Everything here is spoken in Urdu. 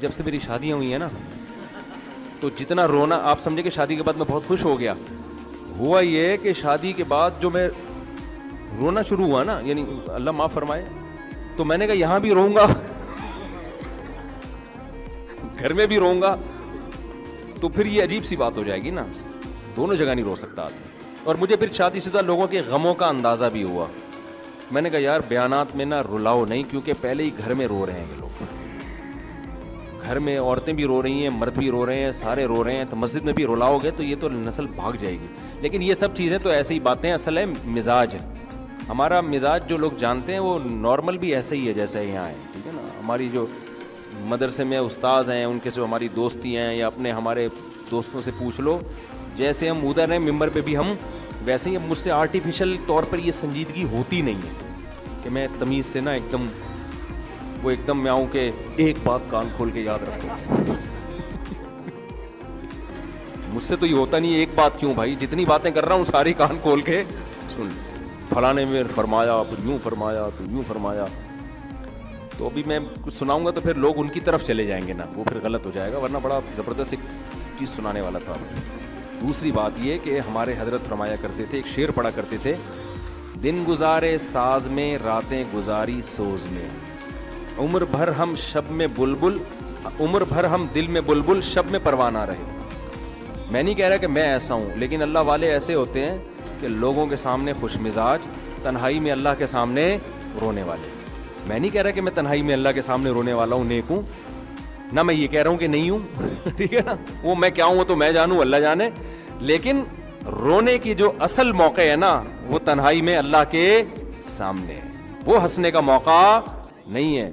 جب سے میری شادیاں ہوئی ہیں نا تو جتنا رونا, آپ سمجھے کہ شادی کے بعد میں بہت خوش ہو گیا, ہوا یہ کہ شادی کے بعد جو میں رونا شروع ہوا نا, یعنی اللہ معاف فرمائے, تو میں نے کہا یہاں بھی رہوں گا گھر میں بھی رہوں گا, تو پھر یہ عجیب سی بات ہو جائے گی نا, دونوں جگہ نہیں رو سکتا آدمی. اور مجھے پھر شادی شدہ لوگوں کے غموں کا اندازہ بھی ہوا. میں نے کہا یار بیانات میں نہ رلاؤ نہیں, کیونکہ پہلے ہی گھر میں رو رہے ہیں یہ لوگ, گھر میں عورتیں بھی رو رہی ہیں, مرد بھی رو رہے ہیں, سارے رو رہے ہیں, تو مسجد میں بھی رلاؤ گے تو یہ تو نسل بھاگ جائے گی. لیکن یہ سب چیزیں تو ایسی ہی باتیں, اصل ہے مزاج. ہمارا مزاج جو لوگ جانتے ہیں وہ نارمل بھی ایسے ہی ہے جیسے یہاں ہے, ٹھیک ہے نا. ہماری جو مدرسے میں استاذ ہیں, ان کے جو ہماری دوستی ہیں, یا اپنے ہمارے دوستوں سے پوچھ لو, جیسے ہم ادھر ہیں ممبر پہ بھی ہم ویسے ہی. مجھ سے آرٹیفیشل طور پر یہ سنجیدگی ہوتی نہیں ہے کہ میں تمیز سے نا ایک دم وہ ایک دم میں آؤں کہ ایک بات کان کھول کے یاد رکھو. مجھ سے تو یہ ہوتا نہیں. ایک بات کیوں بھائی, جتنی باتیں کر رہا ہوں ساری کان کھول کے سن. فلاں نے میں فرمایا, پھر یوں فرمایا, پھر یوں فرمایا. تو ابھی میں کچھ سناؤں گا تو پھر لوگ ان کی طرف چلے جائیں گے نا, وہ پھر غلط ہو جائے گا, ورنہ بڑا زبردست ایک چیز سنانے والا تھا. دوسری بات یہ کہ ہمارے حضرت فرمایا کرتے تھے, ایک شعر پڑھا کرتے تھے, دن گزارے ساز میں, راتیں گزاری سوز میں, عمر بھر ہم شب میں بلبل, عمر بھر ہم دل میں بلبل, شب میں پروانہ رہے. میں نہیں کہہ رہا کہ میں ایسا ہوں, لیکن اللہ والے ایسے ہوتے ہیں کہ لوگوں کے سامنے خوش مزاج, تنہائی میں اللہ کے سامنے رونے والے. میں نہیں کہہ رہا کہ میں تنہائی میں اللہ کے سامنے رونے والا ہوں, نیک ہوں, نہ میں یہ کہہ رہا ہوں کہ نہیں ہوں ٹھیک ہے نا, وہ میں کیا ہوں وہ تو میں جانوں, اللہ جانے. لیکن رونے کی جو اصل موقع ہے نا وہ تنہائی میں اللہ کے سامنے ہے, وہ ہنسنے کا موقع نہیں ہے.